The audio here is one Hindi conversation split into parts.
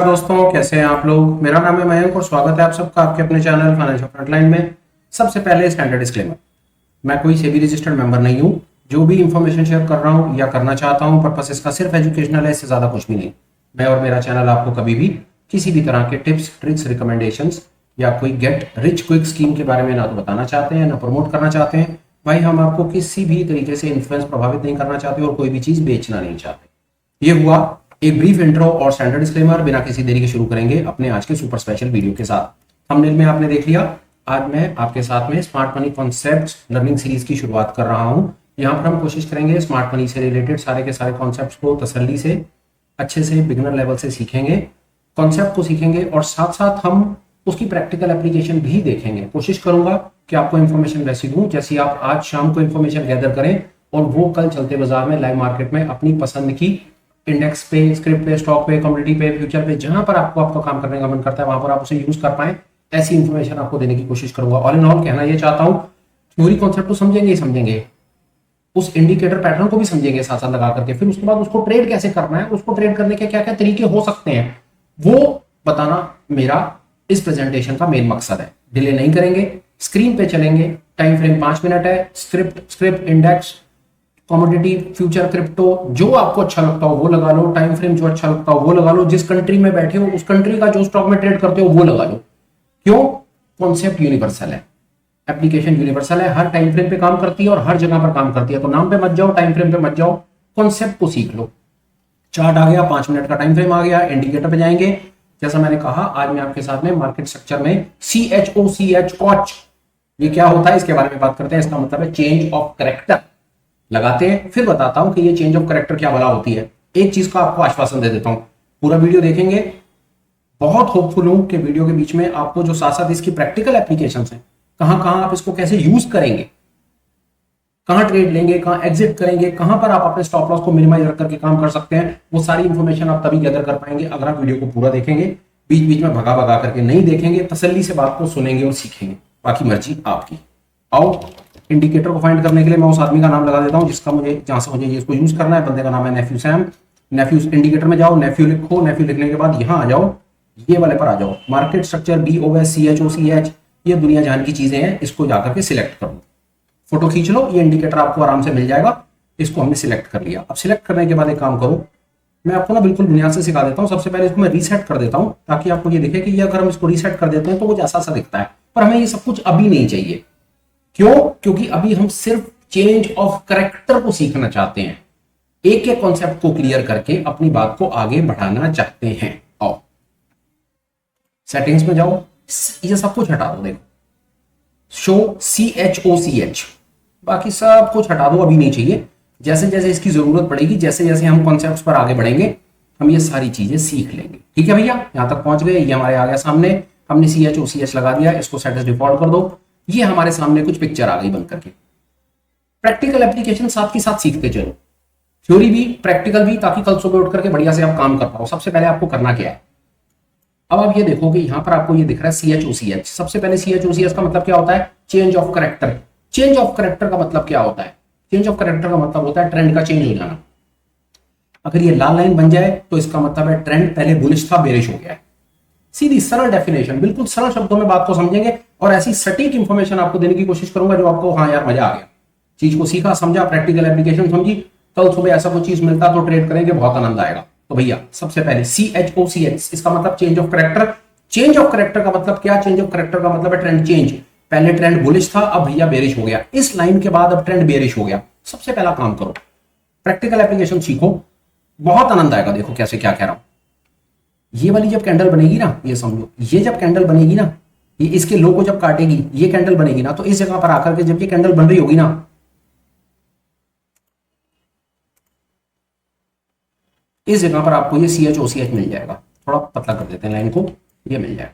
दोस्तों, कैसे हैं आप लोग। मेरा नाम है मयंक और स्वागत है आप सबका आपके अपने चैनल फाइनेंशियल फ्रंटलाइन में। सबसे पहले स्टैंडर्ड डिस्क्लेमर, मैं कोई सेबी रजिस्टर्ड मेंबर नहीं हूं। जो भी इंफॉर्मेशन शेयर कर रहा हूं या करना चाहता हूं, पर्पस इसका सिर्फ एजुकेशनल है, इससे ज्यादा कुछ भी नहीं। मैं और मेरा चैनल आपको कभी भी किसी भी तरह के टिप्स, ट्रिक्स, रिकमेंडेशंस या कोई गेट रिच क्विक स्कीम के बारे में ना तो बताना चाहते हैं ना प्रमोट करना चाहते हैं। भाई, हम आपको किसी भी तरीके से इन्फ्लुएंस, प्रभावित नहीं करना चाहते और कोई भी चीज बेचना नहीं चाहते। ये हुआ एक ब्रीफ इंट्रो और स्टैंडर्ड डिस्क्लेमर। बिना किसी देरी के शुरू करेंगे अपने आज के सुपर स्पेशल वीडियो के साथ। थंबनेल में आपने देख लिया, आज मैं आपके साथ में smart money concepts learning series की शुरुआत कर रहा हूं। यहां पर हम कोशिश करेंगे स्मार्ट मनी से रिलेटेड सारे के सारे कॉन्सेप्ट्स को तसल्ली से, अच्छे से, बिगिनर लेवल से सीखेंगे, कॉन्सेप्ट को सीखेंगे और साथ साथ हम उसकी प्रैक्टिकल एप्लीकेशन भी देखेंगे। कोशिश करूंगा कि आपको इन्फॉर्मेशन वैसी दूं जैसी आप आज शाम को इन्फॉर्मेशन गैदर करें और वो कल चलते बाजार में, लाइव मार्केट में अपनी पसंद की इंडेक्स पे, स्क्रिप्ट पे, स्टॉक पे, कमोडिटी पे, फ्यूचर पे, जहां पर आपको आपका काम करने का मन करता है वहां पर आप उसे यूज कर पाए, ऐसी इंफॉर्मेशन आपको देने की कोशिश करूंगा। ऑल इन ऑल कहना ये चाहता हूं, थ्योरी कॉन्सेप्ट तो समझेंगे ही समझेंगे, उस इंडिकेटर पैटर्न को भी समझेंगे साथ साथ लगा करके, फिर उसके बाद उसको ट्रेड कैसे करना है, उसको ट्रेड करने के क्या क्या तरीके हो सकते हैं, वो बताना मेरा इस प्रेजेंटेशन का मेन मकसद है। डिले नहीं करेंगे, स्क्रीन पे चलेंगे। टाइम फ्रेम 5 मिनट है। Script, index, commodity, future, crypto, जो आपको अच्छा लगता हो वो लगा लो। टाइम फ्रेम जो अच्छा लगता हो वो लगा लो। जिस कंट्री में बैठे हो उस कंट्री का जो स्टॉक में ट्रेड करते हो वो लगा लो। क्यों? कॉन्सेप्ट यूनिवर्सल है, एप्लीकेशन यूनिवर्सल है, हर टाइम फ्रेम पे काम करती है और हर जगह पर काम करती है। तो नाम पे मत जाओ, टाइम फ्रेम पे मत जाओ, कॉन्सेप्ट को सीख लो। चार्ट आ गया, 5 मिनट का टाइम फ्रेम आ गया, इंडिकेटर पे जाएंगे। जैसा मैंने कहा, आज मैं आपके साथ में मार्केट स्ट्रक्चर में CHOCH, कॉच, ये क्या होता है इसके बारे में बात करते हैं। इसका मतलब है चेंज ऑफ कैरेक्टर लगाते हैं, फिर बताता हूं कि ये चेंज ऑफ कैरेक्टर क्या भला होती है। एक चीज का आपको आश्वासन दे देता हूं, पूरा वीडियो देखेंगे, बहुत होपफुल हूं कि वीडियो के बीच में आपको जो साथ साथ इसकी प्रैक्टिकल एप्लीकेशंस हैं, कहां कहां आप इसको कैसे यूज करेंगे, कहां ट्रेड लेंगे, कहां एग्जिट करेंगे, कहां पर आप अपने स्टॉप लॉस को मिनिमाइज रख करके काम कर सकते हैं, वो सारी इंफॉर्मेशन आप तभी गैदर कर पाएंगे अगर आप वीडियो को पूरा देखेंगे। बीच बीच में भगा भगा करके नहीं देखेंगे, तसल्ली से बात को सुनेंगे और सीखेंगे। बाकी मर्जी आपकी। आओ, इंडिकेटर को फाइंड करने के लिए मैं उस आदमी का नाम लगा देता हूं जिसका मुझे, जहां से मुझे इसको यूज करना है। बंदे का नाम है नेफ्यू सैम। नेफ्यू इंडिकेटर में जाओ, नेफ्यू लिखो, नेफ्यू लिखने के बाद यहां आ जाओ, ये वाले पर आ जाओ, मार्केट स्ट्रक्चर BOSCHOCH, ये दुनिया जान की चीजें हैं, इसको जाकर के सिलेक्ट करो, फोटो खींच लो, ये इंडिकेटर आपको आराम से मिल जाएगा। इसको हमने सिलेक्ट कर लिया। अब सिलेक्ट करने के बाद एक काम करो, मैं आपको ना बिल्कुल बुनियाद से सिखा देता हूं। सबसे पहले इसको मैं रीसेट कर देता हूं ताकि आपको ये दिखे कि ये अगर हम इसको रीसेट कर देते हैं तो वो जैसा सा दिखता है, पर हमें ये सब कुछ अभी नहीं चाहिए। क्यों? क्योंकि अभी हम सिर्फ चेंज ऑफ कैरेक्टर को सीखना चाहते हैं, एक एक कॉन्सेप्ट को क्लियर करके अपनी बात को आगे बढ़ाना चाहते हैं। आओ, सेटिंग्स में जाओ, ये सब कुछ हटा दो। देखो, शो CHOCH, बाकी सब कुछ हटा दो, अभी नहीं चाहिए। जैसे जैसे इसकी जरूरत पड़ेगी, जैसे जैसे हम कॉन्सेप्ट्स पर आगे बढ़ेंगे, हम ये सारी चीजें सीख लेंगे। ठीक है भैया, यहां तक पहुंच गए, ये हमारे आ गया सामने, हमने CHOCH लगा दिया, इसको सेट एज डिफॉल्ट कर दो। ये हमारे सामने कुछ पिक्चर आ गई बन करके। प्रैक्टिकल एप्लीकेशन साथ के साथ सीखते चलो, थ्योरी भी प्रैक्टिकल भी, ताकि कल सुबह उठ करके बढ़िया से आप काम कर पाओ। सबसे पहले आपको करना क्या है, अब आप ये देखो कि यहां पर आपको ये दिख रहा है CHOCH। सबसे पहले CHOCH का मतलब क्या होता है? Change of character. Change of character का मतलब क्या होता है? चेंज ऑफ कैरेक्टर का मतलब होता है ट्रेंड का चेंज हो जाना। अगर ये लाल लाइन बन जाए तो इसका मतलब है ट्रेंड पहले बुलिश था, बेरिश हो गया है। सीधी सरल डेफिनेशन, बिल्कुल सरल शब्दों में बात को समझेंगे और ऐसी सटीक इंफॉर्मेशन आपको देने की कोशिश करूंगा जो आपको, हाँ यार मजा आ गया, चीज को सीखा, समझा, प्रैक्टिकल एप्लीकेशन समझी, कल सुबह ऐसा कोई चीज मिलता तो ट्रेड करेंगे, बहुत आनंद आएगा। तो भैया सबसे पहले CHOCH, इसका मतलब change of character. Change of character का मतलब क्या? चेंज ऑफ कैरेक्टर का मतलब है ट्रेंड चेंज। पहले ट्रेंड बुलिश था, अब भैया बेरिश हो गया, इस लाइन के बाद अब ट्रेंड बेरिश हो गया। सबसे पहला काम करो, प्रैक्टिकल एप्लीकेशन सीखो, बहुत आनंद आएगा। देखो कैसे, क्या कह रहा हूं, ये वाली जब कैंडल बनेगी ना, ये समझो, ये जब कैंडल बनेगी ना, ये इसके लो को जब काटेगी, ये कैंडल बनेगी ना, तो इस जगह पर आकर के जब ये कैंडल बन रही होगी ना, इस जगह पर आपको ये CHOCH मिल जाएगा। थोड़ा पतला कर देते हैं लाइन को, ये मिल जाएगा।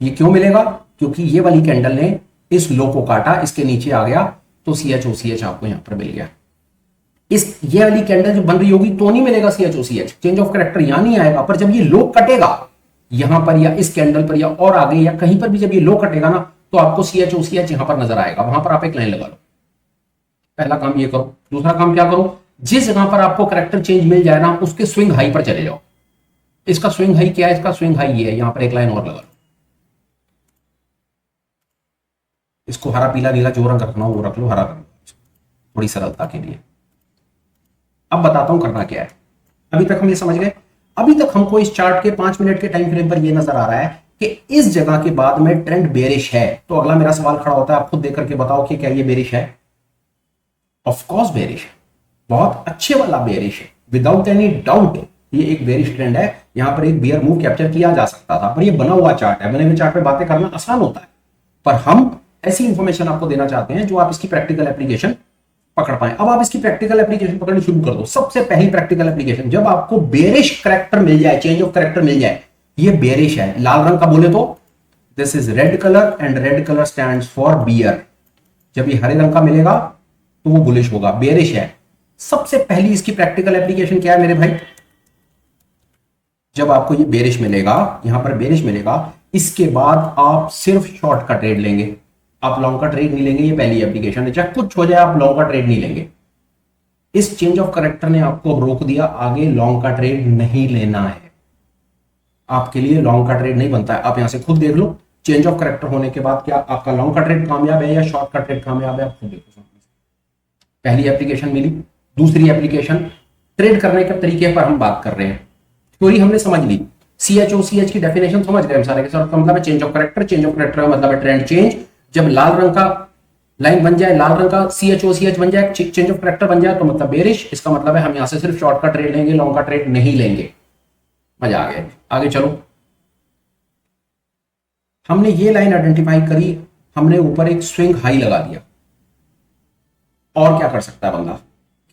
ये क्यों मिलेगा? क्योंकि ये वाली कैंडल ने इस लो को काटा, इसके नीचे आ गया, तो CHOCH आपको यहां पर मिल गया। इस ये वाली कैंडल जो बन रही होगी तो नहीं मिलेगा CHOCH, चेंज ऑफ कैरेक्टर यहां नहीं आएगा। पर जब ये लो कटेगा यहां पर या इस कैंडल पर या और आगे या कहीं पर भी, जब ये लो कटेगा ना, तो आपको CHOCH यहां पर नजर आएगा। वहां पर आप एक लाइन लगा लो। पहला काम ये करो। दूसरा काम क्या करो, जिस जगह पर आपको कैरेक्टर चेंज मिल जाए ना, उसके स्विंग हाई पर चले जाओ। इसका स्विंग हाई क्या है? इसका स्विंग हाई ये है, यहां पर एक लाइन और लगा लो। इसको हरा पीला नीला जो रंग रखना हो वो रख लो, हरा रंग थोड़ी सरलता के लिए। अब बताता हूं करना क्या है। अभी तक हम ये समझ गए। अभी तक हमको इस चार्ट के 5 मिनट के टाइम फ्रेम पर ये नजर आ रहा है कि इस जगह के बाद में ट्रेंड बेरिश है। तो अगला मेरा सवाल खड़ा होता है, आप खुद देख करके बताओ कि क्या ये बेरिश है? ऑफ कोर्स बेरिश है, बहुत अच्छे वाला बेरिश है, विदाउट एनी डाउट ये एक बेरिश ट्रेंड है। यहां पर एक बियर मूव कैप्चर किया जा सकता था, पर ये बना हुआ चार्ट है, बने हुए चार्ट पे बातें करना आसान होता है, पर हम ऐसी इंफॉर्मेशन आपको देना चाहते हैं जो आप इसकी प्रैक्टिकल एप्लीकेशन पकड़ पाए। अब आप इसकी प्रैक्टिकल एप्लीकेशन पकड़नी शुरू कर दो। सबसे पहली प्रैक्टिकल एप्लीकेशन, जब आपको बेरिश करैक्टर मिल जाए, चेंज ऑफ करैक्टर मिल जाए, ये बेरिश है, लाल रंग का बोले तो this is red colour and red colour stands for bear. जब ये हरे रंग का मिलेगा तो वो बुलिश होगा, बेरिश है। सबसे पहली इसकी प्रैक्टिकल एप्लीकेशन क्या है मेरे भाई? जब आपको ये बेरिश मिलेगा, यहां पर बेरिश मिलेगा, इसके बाद आप सिर्फ शॉर्ट का ट्रेड लेंगे, आप लॉन्ग का ट्रेड नहीं लेंगे। ये पहली एप्लीकेशन है, चाहे कुछ हो जाए आप लॉन्ग का ट्रेड नहीं लेंगे। इस चेंज ऑफ करैक्टर ने आपको रोक दिया, आगे लॉन्ग का ट्रेड नहीं लेना है, आपके लिए लॉन्ग का ट्रेड नहीं बनता है। आप यहां से खुद देख लो, चेंज ऑफ करैक्टर होने के बाद क्या आपका लॉन्ग का ट्रेड कामयाब है या शॉर्ट का ट्रेड कामयाब है, आप खुद देखो। पहली एप्लीकेशन मिली। दूसरी एप्लीकेशन, ट्रेड करने के तरीके पर हम बात कर रहे हैं, थ्योरी हमने समझ ली, CHOCH की डेफिनेशन समझ गए हम सारे के सारे। मतलब है change of character, change of character मतलब है ट्रेंड चेंज। जब लाल रंग का लाइन बन जाए, लाल रंग का CHOCH बन जाए, चेंज ऑफ करैक्टर बन जाए, तो मतलब बेरिश। इसका मतलब है हम यहां से सिर्फ शॉर्ट का ट्रेड लेंगे, लॉन्ग का ट्रेड नहीं लेंगे। मजा आ गया। आगे चलो, हमने ये लाइन आइडेंटिफाई करी, हमने ऊपर एक स्विंग हाई लगा दिया। और क्या कर सकता है बंदा?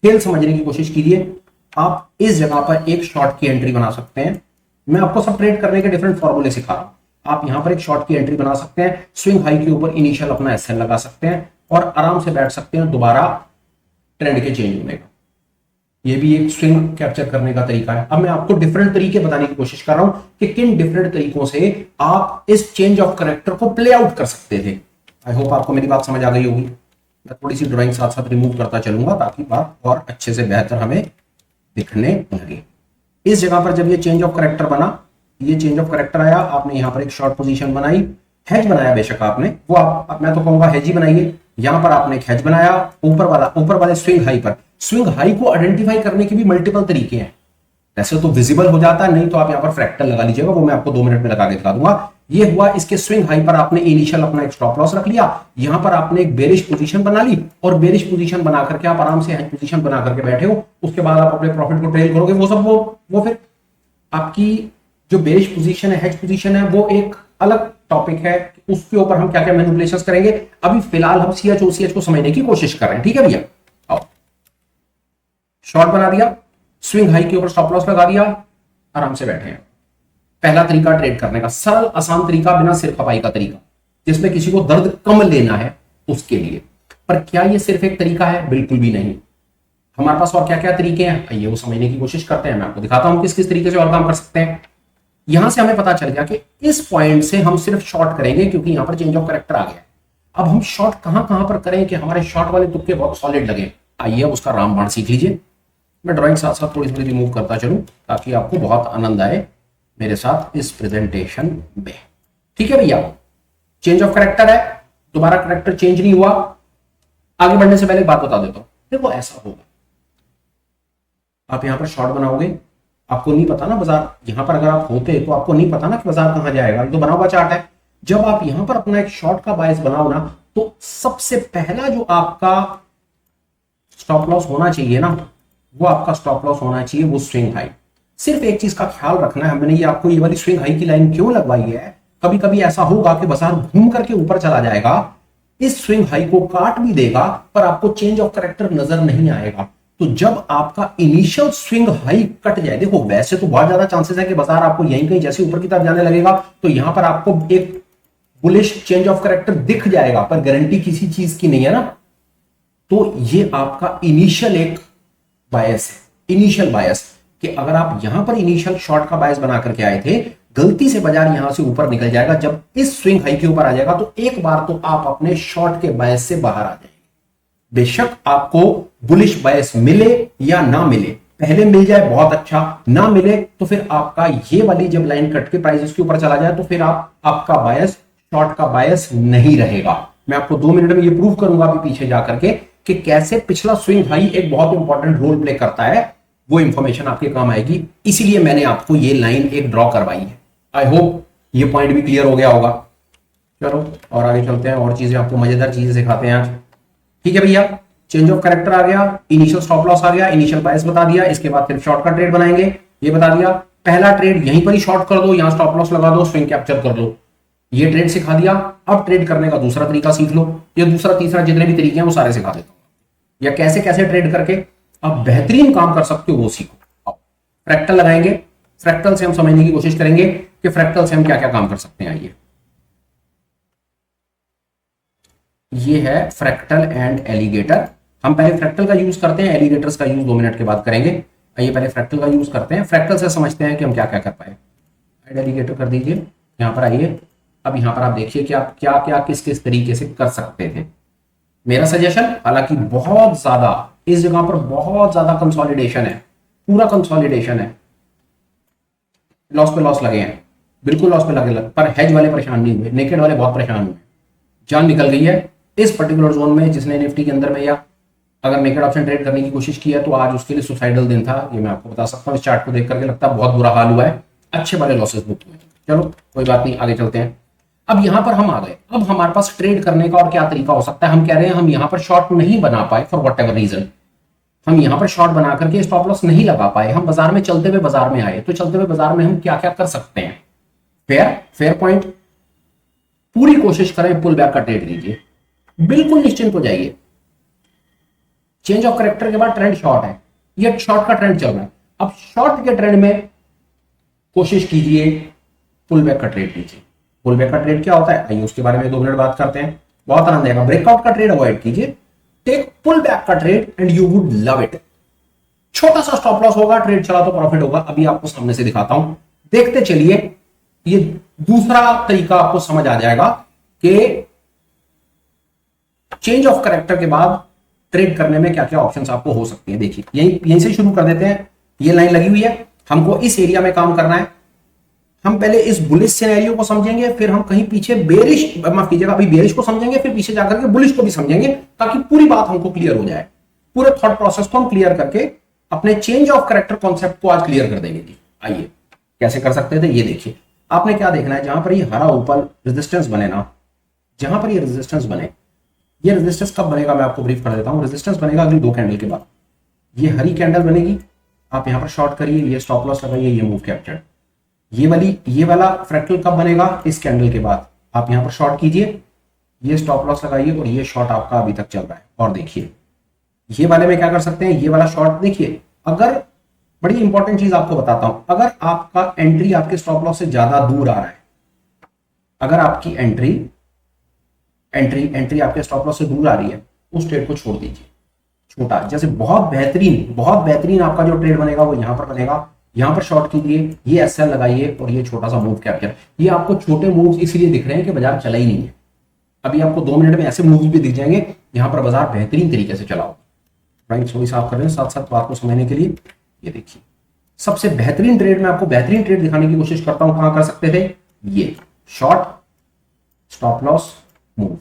खेल समझने की कोशिश कीजिए। आप इस जगह पर एक शॉर्ट की एंट्री बना सकते हैं। मैं आपको सब ट्रेड करने के डिफरेंट फॉर्मूले सिखा रहा हूं। आप यहां पर एक शॉर्ट की एंट्री बना सकते हैं, स्विंग हाई के ऊपर इनिशियल अपना SL लगा सकते हैं और आराम से बैठ सकते हैं दोबारा ट्रेंड के चेंज होने का। ये भी एक स्विंग कैप्चर करने का तरीका है। अब मैं आपको डिफरेंट तरीके बताने की कोशिश कर रहा हूं कि किन डिफरेंट तरीकों से आप इस चेंज ऑफ करैक्टर को प्ले आउट कर सकते थे। आई होप आपको मेरी बात समझ आ गई होगी। मैं थोड़ी सी ड्राइंग साथ साथ रिमूव करता चलूंगा ताकि बात और अच्छे से बेहतर हमें दिखने लगे। इस जगह पर जब ये चेंज ऑफ करैक्टर बना, ये चेंज ऑफ करैक्टर आया, आपने यहां पर एक शॉर्ट पोजीशन बनाई, हेज बनाया बेशक आपने, वो आप मैं तो कहूंगा हेज ही बनाइए। यहां पर आपने एक हेज बनाया ऊपर वाले स्विंग हाई पर। स्विंग हाई को आइडेंटिफाई करने के भी मल्टीपल तरीके हैं। वैसे तो विजिबल हो जाता है, नहीं तो आप यहां पर फ्रैक्टल लगा लीजिएगा, वो मैं आपको 2 मिनट में लगा के दिखा दूंगा। ये हुआ, इसके स्विंग हाई पर आपने इनिशियल अपना एक स्टॉप लॉस रख लिया, यहां पर आपने एक बेरिश पोजीशन बना ली और बेरिश पोजीशन बना करके आप आराम से हेज पोजीशन बना करके बैठे हो। उसके बाद आप अपने प्रॉफिट को ट्रेल करोगे। वो सब वो फिर आपकी जो बेरिश पोजीशन है, हेज पोजीशन है, वो एक अलग टॉपिक है, उसके ऊपर हम क्या क्या मैनिपुलेशंस करेंगे। अभी फिलहाल हम CHOCH को समझने की कोशिश कर रहे हैं, ठीक है भैया। आओ, शॉर्ट बना दिया, स्विंग हाई के ऊपर स्टॉप लॉस लगा दिया, आराम से बैठे हैं। पहला तरीका ट्रेड करने का, सरल आसान तरीका, बिना सिर खपाई का तरीका, जिसमें किसी को दर्द कम लेना है उसके लिए। पर क्या ये सिर्फ एक तरीका है? बिल्कुल भी नहीं। हमारे पास और क्या क्या तरीके हैं, आइए वो समझने की कोशिश करते हैं। मैं आपको दिखाता हूं किस किस तरीके से और काम कर सकते हैं। यहां से हमें पता चल गया कि इस पॉइंट से हम सिर्फ शॉर्ट करेंगे क्योंकि यहां पर चेंज ऑफ करैक्टर आ गया। अब हम शॉर्ट कहां कहां पर करें कि हमारे शॉर्ट वाले तुक्के बहुत सॉलिड लगे? आइए उसका रामबाण सीख लीजिए। मैं ड्राइंग साथ साथ थोड़ी थोड़ी रिमूव करता चलूं ताकि आपको बहुत आनंद आए मेरे साथ इस प्रेजेंटेशन में, ठीक है भैया। चेंज ऑफ करैक्टर है, दोबारा करैक्टर चेंज नहीं हुआ। आगे बढ़ने से पहले एक बात बता देता हूं, देखो ऐसा होगा, आप यहां पर शॉर्ट बनाओगे, आपको नहीं पता ना बाजार, यहां पर अगर आप होते तो आपको नहीं पता ना कि बाजार कहां जाएगा, ये तो बना हुआ चार्ट है। जब आप यहां पर अपना एक शॉर्ट का बायस बनाओ ना, तो सबसे पहला जो आपका स्टॉप लॉस होना चाहिए ना, वो आपका स्टॉप लॉस होना चाहिए वो स्विंग हाई। सिर्फ एक चीज का ख्याल रखना है, हमने ये आपको ये वाली स्विंग हाई की लाइन क्यों लगवाई है, कभी कभी ऐसा होगा कि बाजार घूम करके ऊपर चला जाएगा, इस स्विंग हाई को काट भी देगा, पर आपको चेंज ऑफ करैक्टर नजर नहीं आएगा। तो जब आपका इनिशियल स्विंग हाई कट जाए, देखो वैसे तो बहुत ज्यादा चांसेस है कि बाजार आपको यहीं कहीं जैसे ऊपर की तरफ जाने लगेगा तो यहां पर आपको एक बुलिश चेंज ऑफ करैक्टर दिख जाएगा, पर गारंटी किसी चीज की नहीं है ना। तो ये आपका इनिशियल एक बायस है, इनिशियल बायस, कि अगर आप यहां पर इनिशियल शॉर्ट का बायस बना करके आए थे, गलती से बाजार यहां से ऊपर निकल जाएगा, जब इस स्विंग हाई के ऊपर आ जाएगा तो एक बार तो आप अपने शॉर्ट के बायस से बाहर आ जाएंगे। बेशक आपको बुलिश बायस मिले या ना मिले, पहले मिल जाए बहुत अच्छा, ना मिले तो फिर आपका ये वाली जब लाइन कट के प्राइस इसके ऊपर चला जाए तो फिर आपका बायस, शॉर्ट का बायस नहीं रहेगा। मैं आपको 2 मिनट में ये प्रूव करूंगा अभी पीछे जाकर के कि कैसे पिछला स्विंग हाई एक बहुत इंपॉर्टेंट रोल प्ले करता है। वो इंफॉर्मेशन आपके काम आएगी, इसीलिए मैंने आपको ये लाइन एक ड्रॉ करवाई है। आई होप ये पॉइंट भी क्लियर हो गया होगा। चलो और आगे चलते हैं, और चीजें आपको मजेदार चीजें सिखाते हैं आज। ठीक है भैया, चेंज ऑफ कैरेक्टर आ गया, इनिशियल स्टॉप लॉस आ गया, इनिशियल बायस बता दिया, इसके बाद फिर शॉर्ट का ट्रेड बनाएंगे ये बता दिया। पहला ट्रेड यहीं पर ही शॉर्ट कर दो, यहां स्टॉप लॉस लगा दो, स्विंग कैप्चर कर लो, ये ट्रेड सिखा दिया। अब ट्रेड करने का दूसरा तरीका सीख लो, ये दूसरा तीसरा जितने भी तरीके हैं वो सारे सिखा देता हूं, या कैसे कैसे ट्रेड करके आप बेहतरीन काम कर सकते हो वो सीखो। अब फ्रैक्टल लगाएंगे, फ्रैक्टल से हम समझने की कोशिश करेंगे कि फ्रैक्टल से हम क्या क्या काम कर सकते हैं। आइए, ये है फ्रैक्टल एंड एलिगेटर। हम पहले फ्रैक्टल का यूज करते हैं, एलिगेटर्स का यूज 2 मिनट के बाद करेंगे। आइए पहले फ्रैक्टल का यूज करते हैं, फ्रैक्टल से समझते हैं कि हम क्या क्या कर पाए। एलिगेटर कर दीजिए, यहां पर आइए। अब यहां पर आप देखिए कि आप क्या क्या किस किस तरीके से कर सकते थे। मेरा सजेशन, हालांकि बहुत ज्यादा इस जगह पर बहुत ज्यादा कंसोलिडेशन है, पूरा कंसोलिडेशन है, लॉस पे लॉस लगे हैं, बिल्कुल लॉस पे लगे, पर हेज वाले परेशान नहीं हुए, नेकेड वाले बहुत परेशान हुए, जान निकल गई है इस पर्टिकुलर जोन में। जिसने निफ्टी के अंदर में या अगर नेकेड ऑप्शन ट्रेड करने की कोशिश की है तो आज उसके लिए सुसाइडल दिन था, ये मैं आपको बता सकता हूँ। इस चार्ट को देख करके लगता है बहुत बुरा हाल हुआ है, अच्छे वाले लॉसेस बुक हुए। चलो कोई बात नहीं, आगे चलते हैं। अब यहां पर हम आ गए, अब हमारे पास ट्रेड करने का और क्या तरीका हो सकता है। हम कह रहे हैं हम यहां पर शॉर्ट नहीं बना पाए फॉर वट एवर रीजन, हम यहां पर शॉर्ट बना करके स्टॉप लॉस नहीं लगा पाए, हम बाजार में चलते हुए बाजार में आए, तो चलते हुए बाजार में हम क्या क्या कर सकते हैं। फेयर पॉइंट, पूरी कोशिश करें पुल बैक का ट्रेड लीजिए, बिल्कुल निश्चिंत हो जाइए। चेंज ऑफ कैरेक्टर के बाद ट्रेंड शॉर्ट है, ये शॉर्ट का ट्रेंड चल रहा है। अब शॉर्ट के ट्रेंड में कोशिश कीजिए पुल बैक का ट्रेड लीजिए। पुल बैक का ट्रेड क्या होता है, आइए उसके बारे में 2 मिनट बात करते हैं, बहुत आनंद आएगा। ब्रेकआउट का ट्रेड अवॉइड कीजिए, टेक पुल बैक का trade and you would love it. छोटा सा स्टॉप लॉस होगा, ट्रेड चला तो प्रॉफिट होगा। अभी आपको सामने से दिखाता हूं, देखते चलिए। ये दूसरा तरीका आपको समझ आ जाएगा कि चेंज ऑफ कैरेक्टर के बाद ट्रेड करने में क्या क्या ऑप्शंस आपको हो सकती है। देखिए यहीं से शुरू कर देते हैं। ये लाइन लगी हुई है, हमको इस एरिया में काम करना है। हम पहले इस बुलिश सिनेरियो को समझेंगे, फिर हम कहीं पीछे बेरिश, माफ कीजिएगा, अभी बेरिश को समझेंगे, फिर पीछे जाकर के बुलिश को भी समझेंगे, ताकि पूरी बात हमको क्लियर हो जाए। पूरे थॉट प्रोसेस को हम क्लियर करके अपने चेंज ऑफ कैरेक्टर कॉन्सेप्ट को आज क्लियर कर देंगे जी। आइए कैसे कर सकते थे, ये देखिए। आपने क्या देखना है, जहां पर ये हरा ऊपर रेजिस्टेंस बने ना, जहां पर ये रेजिस्टेंस बने, ये रेजिस्टेंस कब बनेगा मैं आपको ब्रीफ कर देता हूं। रेजिस्टेंस बनेगा अगली 2 कैंडल के बाद, ये हरी कैंडल बनेगी, आप यहां पर शॉर्ट करिए, ये स्टॉप लॉस लगाइए, ये मूव कैप्चर। ये वाला फ्रैक्टल कब बनेगा, इस कैंडल के बाद, आप यहां पर शॉर्ट कीजिए, ये स्टॉप लॉस लगाइए, और ये शॉर्ट आपका अभी तक चल रहा है। और देखिए ये वाले में क्या कर सकते हैं, ये वाला शॉर्ट देखिए। अगर बड़ी इंपॉर्टेंट चीज आपको बताता हूं, अगर आपका एंट्री आपके स्टॉप लॉस से ज्यादा दूर आ रहा है, अगर आपकी एंट्री आपके स्टॉप लॉस से दूर आ रही है, उस ट्रेड को छोड़ दीजिए। छोटा जैसे बहुत बेहतरीन आपका जो ट्रेड बनेगा वो यहां पर बनेगा, यहां पर शॉर्ट कीजिए, ये एसएल लगाइए, और ये छोटा सा मूव कैप्चर। ये आपको छोटे मूव्स इसलिए दिख रहे हैं कि बाजार चला ही नहीं है। अभी आपको 2 मिनट में ऐसे मूव्स भी दिख जाएंगे यहां पर बाजार बेहतरीन तरीके से चला हो। राइट, थोड़ी साफ कर रहे हैं साथ साथ बात को समझने के लिए। ये देखिए सबसे बेहतरीन ट्रेड, मैं आपको बेहतरीन ट्रेड दिखाने की कोशिश करता हूं। कहां कर सकते थे, ये शॉर्ट, स्टॉप लॉस, मूव,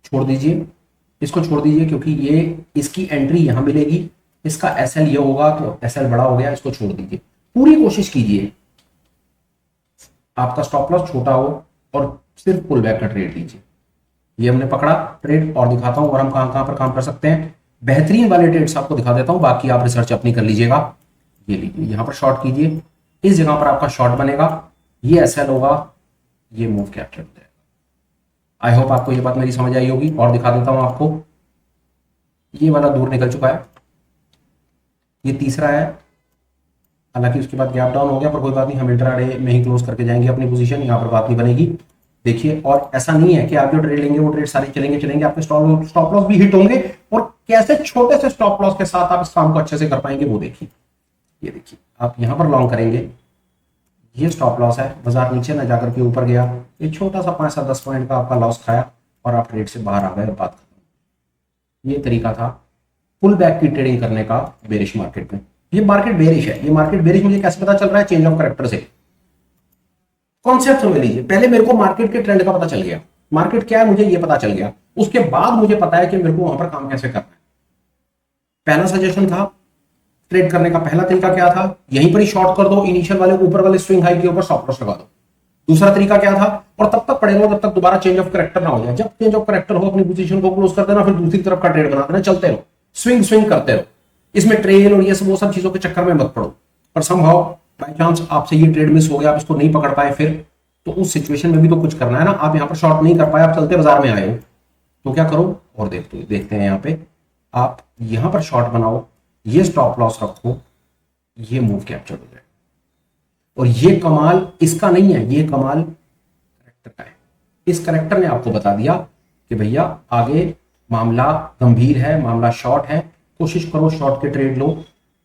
छोड़ दीजिए, इसको छोड़ दीजिए, क्योंकि ये इसकी एंट्री यहां मिलेगी, इसका एसएल ये होगा, तो एसएल बड़ा हो गया, इसको छोड़ दीजिए। पूरी कोशिश कीजिए आपका स्टॉप लॉस छोटा हो और सिर्फ पुल बैक का ट्रेड लीजिए। ये हमने पकड़ा ट्रेड, और दिखाता हूं और हम कहां पर काम कर सकते हैं। बेहतरीन वाले ट्रेड्स आपको दिखा देता हूं, बाकी आप रिसर्च अपनी कर लीजिएगा। ये लीजिए, यहां पर शॉर्ट कीजिए, इस जगह पर आपका शॉर्ट बनेगा, ये एसएल होगा, ये मूव कैप्चर हो जाएगा। आई होप आपको ये बात मेरी समझ आई होगी। और दिखा देता हूं आपको, ये वाला दूर निकल चुका है, ये तीसरा है, हालांकि उसके बाद गैप डाउन हो गया, पर कोई बात नहीं, हम इंट्राडे में ही क्लोज करके जाएंगे अपनी पोजीशन, यहाँ पर बात नहीं बनेगी। देखिए, और ऐसा नहीं है कि आप जो ट्रेड लेंगे वो ट्रेड सारे चलेंगे, आपके स्टॉप लॉस भी हिट होंगे, और कैसे छोटे से स्टॉप लॉस के साथ आप इस काम को अच्छे से कर पाएंगे वो देखिए। ये देखिए, आप यहां पर लॉन्ग करेंगे, ये स्टॉप लॉस है, बाजार नीचे ना जाकर के ऊपर गया, ये छोटा सा 5 से 10 पॉइंट का आपका लॉस खाया और आप ट्रेड से बाहर आ गए, बात खत्म। ये तरीका था पुल बैक की ट्रेडिंग करने का बेरिश मार्केट में। ये मार्केट बेरिश है। ये मार्केट बेरिश मुझे कैसे पता चल रहा है? चेंज ऑफ करेक्टर से। कॉन्सेप्ट समझ लीजिए, पहले मेरे को मार्केट के ट्रेंड का पता चल गया, मार्केट क्या है मुझे ये पता चल गया, उसके बाद मुझे पता है कि मेरे को वहां पर काम कैसे करना है। पहला सजेशन था ट्रेड करने का, पहला तरीका क्या था? यहीं पर ही शॉर्ट कर दो, इनिशियल वाले ऊपर वाले स्विंग हाई के ऊपर स्टॉप लॉस लगा दो। दूसरा तरीका क्या था? और तब तक पड़े रहो जब तक दोबारा चेंज ऑफ करेक्टर ना हो जाए। जब चेंज ऑफ करेक्टर हो अपनी पोजीशन को क्लोज कर देना, फिर दूसरी तरफ का ट्रेड बना देना, चलते रहो, स्विंग स्विंग करते रहो। इसमें ट्रेल और ये सब वो सब चीजों के चक्कर में मत पड़ो। पर संभव बाई चांस आपसे ये ट्रेड मिस हो गया, आप इसको नहीं पकड़ पाए, फिर तो उस सिचुएशन में भी तो कुछ करना है ना। आप यहाँ पर शॉर्ट नहीं कर पाए, आप चलते बाजार में आए हो, तो क्या करो? और देखते हैं यहाँ पे, आप यहां पर शॉर्ट बनाओ, ये स्टॉप लॉस रखो, ये मूव कैप्चर हो जाए। और ये कमाल इसका नहीं है, ये कमाल करेक्टर का है। इस करेक्टर ने आपको बता दिया कि भैया आगे मामला गंभीर है, मामला शॉर्ट है, कोशिश करो शॉर्ट के ट्रेड लो।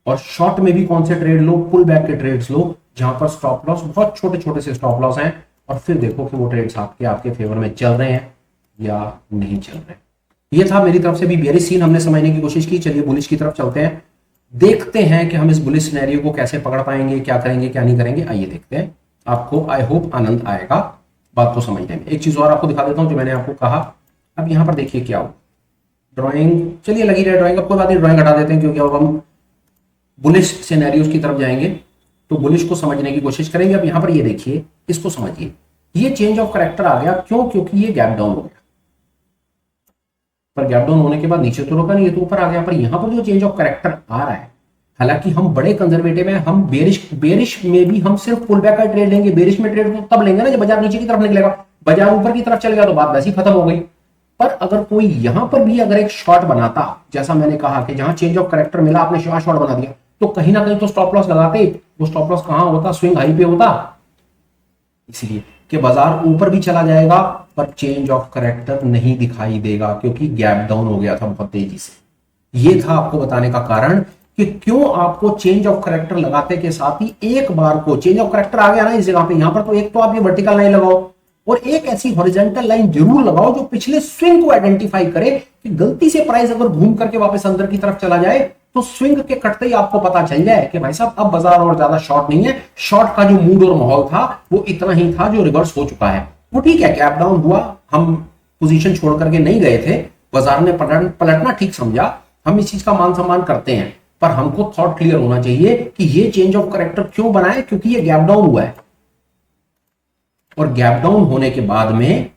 और शॉर्ट में भी कौन से ट्रेड लो? पुल बैक के ट्रेड्स लो, जहां पर स्टॉप लॉस बहुत छोटे छोटे से स्टॉप लॉस हैं, और फिर देखो कि वो ट्रेड्स आपके फेवर में चल रहे हैं या नहीं चल रहे। ये था मेरी तरफ से भी बेरिश सीन, हमने समझने की कोशिश की। चलिए बुलिश की तरफ चलते हैं, देखते हैं कि हम इस बुलिश सिनेरियो को कैसे पकड़ पाएंगे, क्या करेंगे क्या नहीं करेंगे। आइए देखते हैं, आपको आई होप आनंद आएगा बात को समझने में। एक चीज और आपको दिखा देता हूं जो मैंने आपको कहा। अब यहां पर देखिए क्या हो, ड्राइंग चलिए लगी रहे ड्राइंग, अब कोई बात नहीं, ड्राइंग हटा देते हैं, क्योंकि अब हम बुलिश सिनेरियोज की तरफ जाएंगे तो बुलिश को समझने की कोशिश करेंगे। अब यहां पर ये देखिए, इसको समझिए, ये चेंज ऑफ करेक्टर आ गया, क्यों? क्योंकि ये गैप डाउन हो गया, पर गैप डाउन होने के बाद नीचे तो रुका नहीं, ये तो ऊपर आ गया। पर यहां पर जो चेंज ऑफ करेक्टर आ रहा है, हालांकि हम बड़े कंजर्वेटिव हैं, हम बेरिश में भी हम सिर्फ पुल बैक का ट्रेड लेंगे। बेरिश में ट्रेड तो तब लेंगे ना जब बाजार नीचे की तरफ निकलेगा, बाजार ऊपर की तरफ चलेगा तो बात वैसी खत्म हो गई। पर अगर कोई यहां पर भी अगर एक शॉर्ट बनाता, जैसा मैंने कहा कि जहां चेंज ऑफ करेक्टर मिला आपने शॉर्ट बना दिया, तो कहीं ना कहीं तो स्टॉप लॉस लगाते। वो स्टॉप लॉस कहां होता? स्विंग हाई पे होता, इसलिए कि बाजार ऊपर भी चला जाएगा पर चेंज ऑफ करेक्टर नहीं दिखाई देगा, क्योंकि गैप डाउन हो गया था बहुत तेजी से। ये था आपको बताने का कारण कि क्यों आपको चेंज ऑफ करेक्टर लगाते के साथ ही एक बार को चेंज ऑफ करेक्टर आ गया ना इस जगह पे, यहां पर तो एक तो आप ये वर्टिकल लाइन लगाओ और एक ऐसी हॉरिजॉन्टल लाइन जरूर लगाओ जो पिछले स्विंग को आइडेंटिफाई करे कि गलती से प्राइस अगर घूम करके वापस अंदर की तरफ चला जाए तो स्विंग के कटते ही आपको पता चल जाए कि भाई साहब अब बाजार और ज्यादा शॉर्ट नहीं है, शॉर्ट का जो मूड और माहौल था वो इतना ही था जो रिवर्स हो चुका है। वो ठीक है, गैप डाउन हुआ, हम पोजीशन छोड़ करके नहीं गए थे, बाजार ने पलटना ठीक समझा, हम इस चीज का मान सम्मान करते हैं। पर हमको थॉट क्लियर होना चाहिए कि ये चेंज ऑफ करेक्टर क्यों बना है, क्योंकि ये गैप डाउन हुआ है। और गैप डाउन होने के बाद में,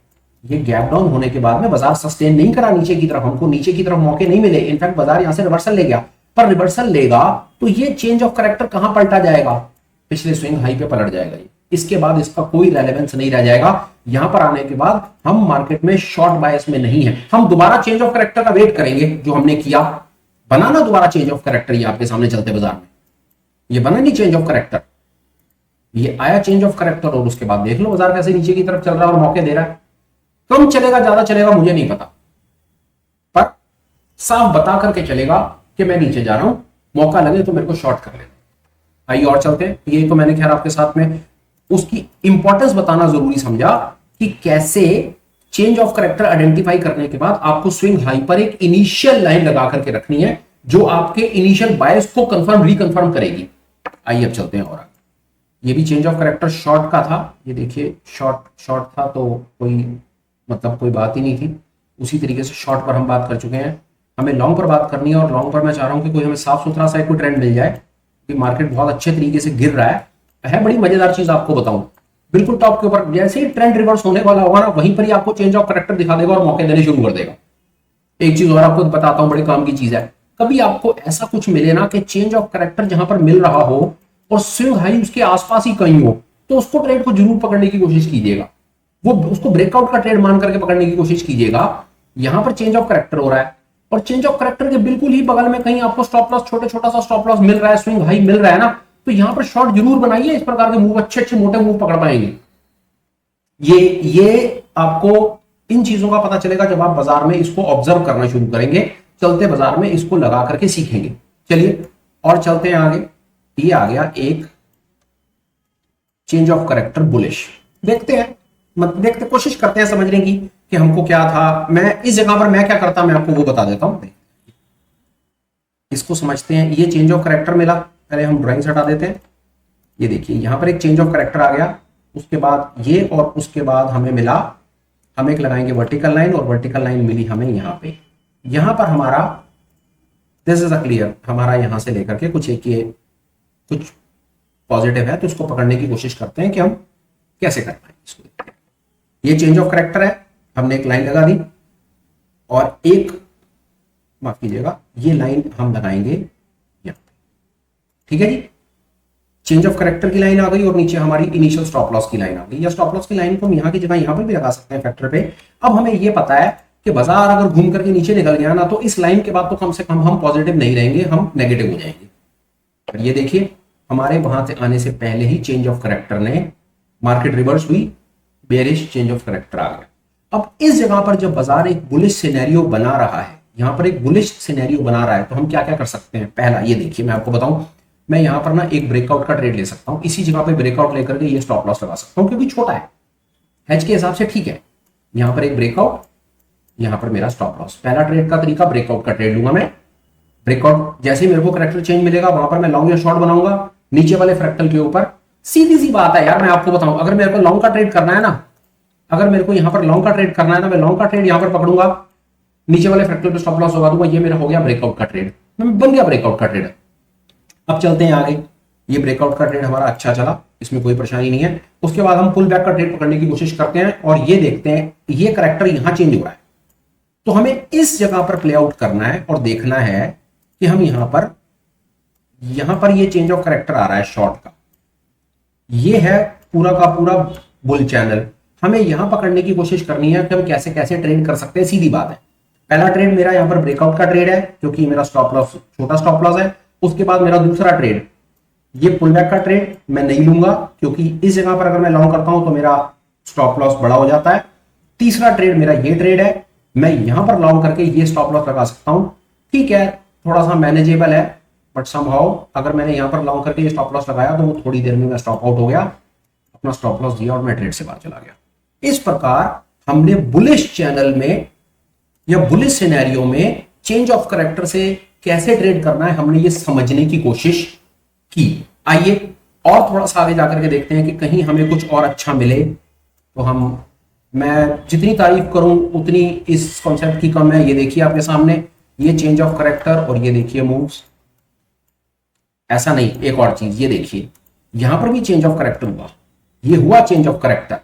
ये गैप डाउन होने के बाद में बाजार सस्टेन नहीं करा नीचे की तरफ, हमको नीचे की तरफ मौके नहीं मिले, इनफैक्ट बाजार यहां से रिवर्सल ले गया। पर रिवर्सल लेगा तो ये चेंज ऑफ करेक्टर कहां पलटा जाएगा? पिछले स्विंग हाई पे पलट जाएगा ये। इसके बाद इसका कोई रेलेवेंस नहीं रह जाएगा। यहां पर आने के बाद हम मार्केट में शॉर्ट बायस में नहीं है, हम दोबारा चेंज ऑफ करेक्टर का वेट करेंगे जो हमने किया। बनाना दोबारा चेंज ऑफ करेक्टर, ये आपके सामने चलते बाजार में ये बना नहीं चेंज ऑफ करेक्टर, ये आया चेंज ऑफ करेक्टर और उसके बाद देख लो बाजार कैसे नीचे की तरफ चल रहा है और मौके दे रहा है। कम चलेगा ज्यादा चलेगा मुझे नहीं पता, पर साफ बता करके चलेगा कि मैं नीचे जा रहा हूं, मौका लगे तो मेरे को शॉर्ट कर लेना। आइए और चलते हैं। ये तो मैंने खैर आपके साथ में उसकी इंपॉर्टेंस बताना जरूरी समझा कि कैसे चेंज ऑफ करेक्टर आइडेंटिफाई करने के बाद आपको स्विंग हाई पर एक इनिशियल लाइन लगा करके रखनी है जो आपके इनिशियल बायस को कंफर्म रिकंफर्म करेगी। आइए अब चलते हैं और ये भी चेंज ऑफ करेक्टर शॉर्ट का था, ये देखिए शॉर्ट था तो कोई बात ही नहीं थी। उसी तरीके से शॉर्ट पर हम बात कर चुके हैं, हमें लॉन्ग पर बात करनी है। और लॉन्ग पर मैं चाह रहा हूं कि कोई हमें साफ सुथरा सा कोई ट्रेंड मिल जाए कि मार्केट बहुत अच्छे तरीके से गिर रहा है। बड़ी मजेदार चीज आपको बताऊं, बिल्कुल टॉप के ऊपर जैसे ही ट्रेंड रिवर्स होने वाला होगा ना, वहीं पर ही आपको चेंज ऑफ करेक्टर दिखा देगा और मौके देने शुरू कर देगा। एक चीज और आपको बताता हूं, बड़े काम की चीज है, कभी आपको ऐसा कुछ मिले ना कि चेंज ऑफ करेक्टर जहां पर मिल रहा हो और स्विंग हाई उसके आसपास ही कहीं हो, तो उसको ट्रेड को जरूर पकड़ने की कोशिश कीजिएगा, वो उसको ब्रेकआउट का ट्रेड मान करके पकड़ने की कोशिश कीजिएगा। यहां पर चेंज ऑफ करेक्टर हो रहा है और चेंज ऑफ करेक्टर के बिल्कुल ही बगल में कहीं आपको स्टॉप लॉस, छोटा सा स्टॉप लॉस मिल रहा है, स्विंग हाई मिल रहा है ना, तो यहां पर शॉर्ट जरूर बनाइए। इस प्रकार के मूव अच्छे मोटे मूव पकड़ पाएंगे। ये आपको इन चीजों का पता चलेगा जब आप बाजार में इसको ऑब्जर्व करना शुरू करेंगे, चलते बाजार में इसको लगा करके सीखेंगे। चलिए और चलते हैं आगे। ये आ गया एक चेंज ऑफ करेक्टर बुलिश, देखते कोशिश करते हैं समझने की कि हमको क्या था। मैं इस जगह पर मैं क्या करता मैं आपको वो बता देता हूं, इसको समझते हैं। ये चेंज ऑफ करेक्टर मिला, पहले हम ड्राइंग्स हटा देते हैं। ये देखिए यहाँ पर एक चेंज ऑफ करेक्टर आ गया, उसके बाद ये और उसके बाद हमें मिला, हम एक लगाएंगे वर्टिकल लाइन और वर्टिकल लाइन मिली हमें यहाँ पे। यहाँ पर हमारा दिस इज अ क्लियर, हमारा यहाँ से लेकर के कुछ एक ये कुछ पॉजिटिव है तो उसको पकड़ने की कोशिश करते हैं कि हम कैसे कर पाए इसको। ये चेंज ऑफ करेक्टर है, हमने एक लाइन लगा दी और एक माफ कीजिएगा ये लाइन हम लगाएंगे यहाँ पे। ठीक है जी, चेंज ऑफ करेक्टर की लाइन आ गई और नीचे हमारी इनिशियल स्टॉप लॉस की लाइन आ गई। या स्टॉप लॉस की लाइन को हम यहाँ की जगह यहाँ पर भी लगा सकते हैं फैक्टर पे। अब हमें ये पता है कि बाजार अगर घूम करके नीचे निकल गया ना तो इस लाइन के बाद तो कम से कम हम पॉजिटिव नहीं रहेंगे, हम नेगेटिव हो जाएंगे। पर ये देखिए हमारे वहां से आने से पहले ही चेंज ऑफ करेक्टर ने मार्केट रिवर्स हुई, बेरिश चेंज ऑफ करेक्टर आ गया। अब इस जगह पर जब बाजार एक बुलिश सिनेरियो बना रहा है, यहाँ पर एक बुलिश सिनेरियो बना रहा है, तो हम क्या क्या कर सकते हैं। पहला ये देखिए मैं आपको बताऊं, मैं यहाँ पर ना एक ब्रेकआउट का ट्रेड ले सकता हूं, इसी जगह पे ब्रेकआउट लेकर के ये स्टॉप लॉस लगा सकता हूं क्योंकि छोटा है, हेज के हिसाब से ठीक है। यहाँ पर एक ब्रेकआउट, यहाँ पर मेरा स्टॉप लॉस। पहला ट्रेड का तरीका ब्रेकआउट का ट्रेड लूंगा मैं। ब्रेकआउट जैसे ही मेरे को करेक्टर चेंज मिलेगा वहां पर मैं लॉन्ग या शॉर्ट बनाऊंगा नीचे वाले फ्रैक्टल के ऊपर। सीधी सी बात है यार, मैं आपको बताऊं, अगर मेरे को लॉन्ग का ट्रेड करना है ना, अगर मेरे को यहाँ पर लॉन्ग का ट्रेड करना है ना, मैं लॉन्ग का ट्रेड यहाँ पर पकड़ूंगा, नीचे वाले फ्रैक्टल पे स्टॉप लॉस लगा दूंगा, ये मेरा हो गया ब्रेकआउट का ट्रेड, बन गया ब्रेकआउट का ट्रेड। अब चलते हैं आगे, ये ब्रेकआउट का ट्रेड हमारा अच्छा चला, इसमें कोई परेशानी नहीं है। उसके बाद हम पुल बैक का ट्रेड पकड़ने की कोशिश करते हैं और ये देखते हैं ये करेक्टर यहां चेंज हो रहा है, तो हमें इस जगह पर प्ले आउट करना है और देखना है कि हम यहां पर ये चेंज ऑफ करेक्टर आ रहा है शॉर्ट का, ये है पूरा का पूरा बुल चैनल। हमें यहां पकड़ने की कोशिश करनी है कि हम कैसे कैसे ट्रेड कर सकते हैं। सीधी बात है, पहला ट्रेड मेरा यहां पर ब्रेकआउट का ट्रेड है क्योंकि मेरा स्टॉप लॉस छोटा स्टॉप लॉस है। उसके बाद मेरा दूसरा ट्रेड ये पुल बैक का ट्रेड मैं नहीं लूंगा क्योंकि इस जगह पर अगर मैं लॉन्ग करता हूं तो मेरा स्टॉप लॉस बड़ा हो जाता है। तीसरा ट्रेड मेरा ये ट्रेड है, मैं यहां पर लॉन्ग करके ये स्टॉप लॉस लगा सकता हूं। ठीक है, थोड़ा सा मैनेजेबल है, बट समहाउ अगर मैंने यहां पर लॉन्ग करके ये स्टॉप लॉस लगाया तो वो थोड़ी देर में मैं स्टॉप आउट हो गया, अपना स्टॉप लॉस दिया और मैं ट्रेड से बाहर चला गया। इस प्रकार हमने बुलिश चैनल में या बुलिश सिनेरियो में चेंज ऑफ करेक्टर से कैसे ट्रेड करना है हमने ये समझने की कोशिश की। आइए और थोड़ा सा आगे जाकर के देखते हैं कि कहीं हमें कुछ और अच्छा मिले तो मैं जितनी तारीफ करूं उतनी इस कॉन्सेप्ट की कम है। ये देखिए आपके सामने ये चेंज ऑफ करेक्टर और ये देखिए मूव्स। ऐसा नहीं, एक और चीज ये देखिए यहां पर भी चेंज ऑफ करेक्टर हुआ, ये हुआ चेंज ऑफ करेक्टर।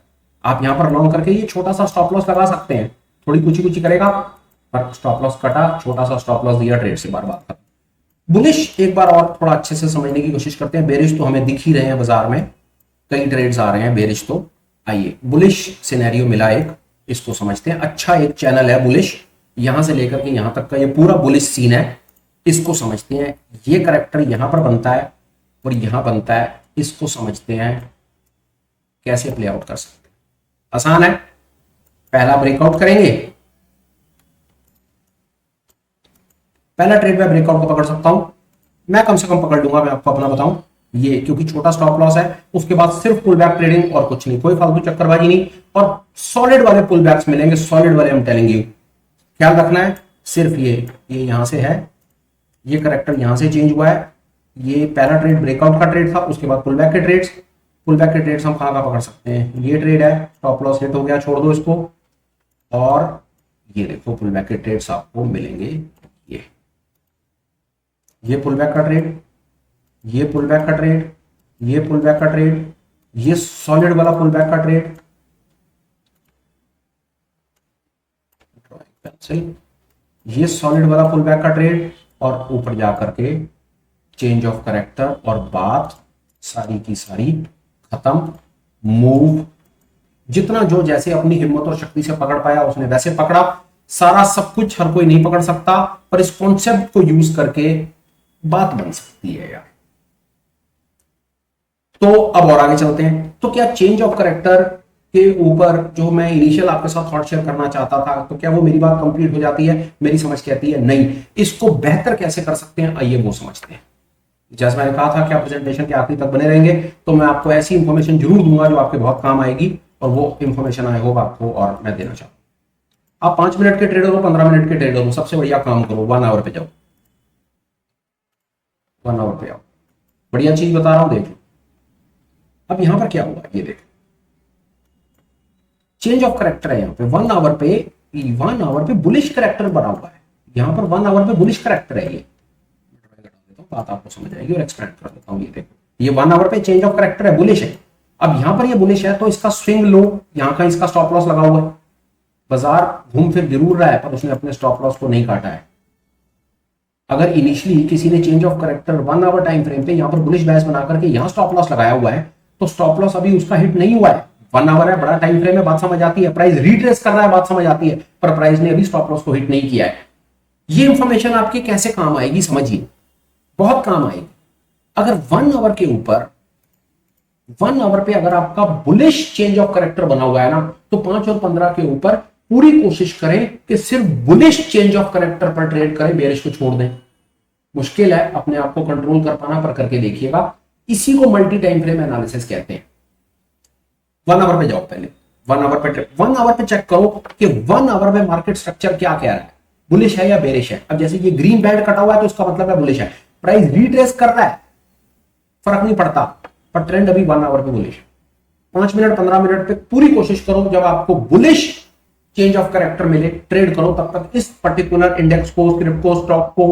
आप यहां पर लॉन्ग करके ये छोटा सा स्टॉप लॉस लगा सकते हैं, थोड़ी कुछ कुछ करेगा पर स्टॉप लॉस कटा, छोटा सा स्टॉप लॉस दिया, ट्रेड से बार बार। बुलिश एक बार और थोड़ा अच्छे से समझने की कोशिश करते हैं। बेरिश तो हमें दिख ही रहे हैं, बाजार में कई ट्रेड्स आ रहे हैं बेरिश। तो आइए बुलिश सिनेरियो मिला एक, इसको समझते हैं। अच्छा एक चैनल है बुलिश, यहां से लेकर के यहां तक का ये पूरा बुलिश सीन है, इसको समझते हैं। ये करेक्टर यहां पर बनता है और यहां बनता है, इसको समझते हैं कैसे प्ले आउट कर सकते हैं। आसान है, पहला ब्रेकआउट करेंगे, पहला ट्रेड में ब्रेकआउट को पकड़ सकता हूं, मैं कम से कम पकड़ लूंगा, मैं आपको अपना बताऊं ये, क्योंकि छोटा स्टॉप लॉस है। उसके बाद सिर्फ पुल बैक ट्रेडिंग और कुछ नहीं, कोई फालतू चक्करबाजी नहीं, और सॉलिड वाले पुल बैक्स मिलेंगे, सॉलिड वाले। आई एम टेलिंग यू, ख्याल रखना है सिर्फ ये यहां से है, ये करेक्टर यहां से चेंज हुआ है। ये पहला ट्रेड ब्रेकआउट का ट्रेड था, उसके बाद पुल बैक के ट्रेड्स। पुल बैक के ट्रेड्स हम कहां पकड़ सकते हैं, ये ट्रेड है, स्टॉप लॉस हिट हो गया, छोड़ दो इसको। और ये देखो पुल बैक के ट्रेड्स आपको मिलेंगे, ये पुल बैक का ट्रेड, ये पुल बैक का ट्रेड, ये पुल बैक का ट्रेड, ये सॉलिड वाला पुल बैक का ट्रेड, ये सॉलिड वाला पुल बैक का ट्रेड, और ऊपर जाकर के चेंज ऑफ करेक्टर, और बात सारी की सारी खत्म। मूव जितना जो जैसे अपनी हिम्मत और शक्ति से पकड़ पाया उसने वैसे पकड़ा। सारा सब कुछ हर कोई नहीं पकड़ सकता, पर इस कॉन्सेप्ट को यूज करके बात बन सकती है यार। तो अब और आगे चलते हैं। तो क्या चेंज ऑफ करेक्टर के ऊपर जो मैं इनिशियल आपके साथ थॉट शेयर करना चाहता था, तो क्या वो मेरी बात कंप्लीट हो जाती है? मेरी समझ कहती है नहीं। इसको बेहतर कैसे कर सकते हैं, आइए वो समझते हैं। जैसे मैंने कहा था कि आप प्रेजेंटेशन के आखिरी तक बने रहेंगे तो मैं आपको ऐसी इंफॉर्मेशन जरूर दूंगा जो आपके बहुत काम आएगी, और वो इंफॉर्मेशन आई होप आपको और मैं देना चाहूँ। आप 5 मिनट के ट्रेडर हो, 15 मिनट के ट्रेडर हो, सबसे बढ़िया काम करो 1 आवर पे जाओ, 1 आवर पे आओ। बढ़िया चीज बता रहा हूं, देख लो। अब यहां पर क्या हुआ, ये देखो, चेंज ऑफ करेक्टर है यहाँ पे 1 आवर पे बुलिश करेक्टर बना हुआ है। यहाँ पर 1 आवर पे बुलिश करेक्टर है, ये बात आपको समझ आएगी और एक्सपेंड कर देता हूँ। ये देखो, ये 1 आवर पे चेंज ऑफ करेक्टर है, बुलिश है। अब यहां पर ये बुलिश है तो इसका स्विंग लो, यहां का इसका स्टॉप लॉस लगा हुआ है। बाजार घूम फिर जरूर रहा है पर उसने अपने स्टॉप लॉस को नहीं काटा है। अगर इनिशियली किसी ने change of character 1 hour time frame पे यहाँ पर बुलिश बैस बना करके यहाँ स्टॉप लॉस लगाया हुआ है, तो स्टॉप लॉस अभी उसका हिट नहीं हुआ है। 1 आवर है, बड़ा टाइम फ्रेम है, बात समझ आती है। प्राइस रिट्रेस कर रहा है, बात समझ आती है, पर प्राइस ने अभी स्टॉप लॉस को हिट नहीं किया है। ये इंफॉर्मेशन आपके कैसे काम आएगी, समझिए, बहुत काम आएगी। अगर 1 आवर के ऊपर 1 आवर पे अगर आपका बुलिश चेंज ऑफ करेक्टर बना हुआ है ना, तो 5 और 15 के ऊपर पूरी कोशिश करें कि सिर्फ बुलिश चेंज ऑफ करेक्टर पर ट्रेड करें, बेरिश को छोड़ दें। मुश्किल है अपने आप को कंट्रोल कर पाना, पर करके देखिएगा। इसी को मल्टी टाइम फ्रेम एनालिसिस कहते हैं। 1 आवर पे जाओ, पहले 1 आवर पे चेक करो कि 1 आवर में मार्केट स्ट्रक्चर क्या कह रहा है, बुलिश है या बेरिश है। अब जैसे ये ग्रीन बैंड कटा हुआ है तो उसका मतलब है बुलिश है। प्राइस रिट्रेस कर रहा है, फर्क नहीं पड़ता, पर ट्रेंड अभी 1 आवर पे बुलिश। 5 मिनट 15 मिनट पे पूरी कोशिश करो, जब आपको बुलिश चेंज ऑफ करेक्टर मिले ट्रेड करो। तब तक इस पर्टिकुलर इंडेक्स को, स्क्रिप्ट को, स्टॉक को,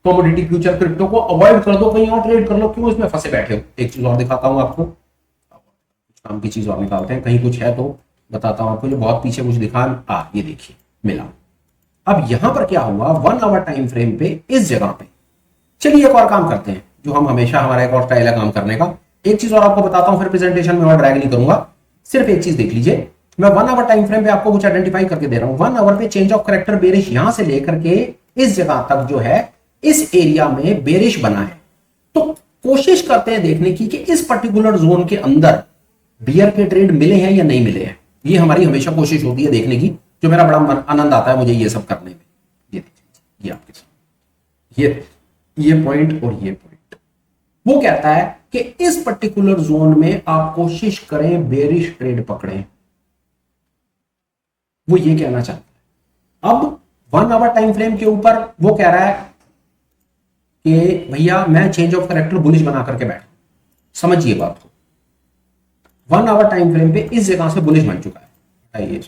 कमोडिटी फ्यूचर क्रिप्टो को अवॉइड कर दो, कहीं और ट्रेड कर लो। क्यों इसमें फंसे बैठे हो? एक चीज और दिखाता हूं आपको, कुछ काम की चीज और निकालते हैं, कहीं कुछ है तो बताता हूं आपको। जो बहुत पीछे कुछ दिखा, ये देखिए मिला। अब यहां पर क्या हुआ, 1 आवर टाइम फ्रेम पे इस जगह पे, चलिए एक और काम करते हैं, जो हम हमेशा, हमारा एक और स्टाइल है काम करने का। एक चीज और आपको बताता हूं, फिर प्रेजेंटेशन में और ड्रैग नहीं करूंगा। सिर्फ एक चीज देख लीजिए, मैं 1 आवर टाइम फ्रेम पे आपको कुछ आइडेंटिफाई करके दे रहा हूं। 1 आवर पे चेंज ऑफ करेक्टर बेरिश यहां से लेकर के इस जगह तक जो है, इस एरिया में बेरिश बना है। तो कोशिश करते हैं देखने की कि इस पर्टिकुलर जोन के अंदर बियर के ट्रेड मिले हैं या नहीं मिले हैं। ये हमारी हमेशा कोशिश होती है देखने की, जो मेरा बड़ा आनंद आता है मुझे ये सब करने में। ये देखिए, ये आपके साथ ये पॉइंट और ये पॉइंट, वो कहता है कि इस पर्टिकुलर जोन में आप कोशिश करें बेरिश ट्रेड पकड़ें। वो ये कहना चाहता है। अब 1 आवर टाइम फ्रेम के ऊपर वो कह रहा है कि भैया मैं चेंज ऑफ करेक्टर बुलिश बना करके बैठा। समझिए बात को, 1 आवर टाइम फ्रेम पे इस जगह से बुलिश बन चुका है। आइए,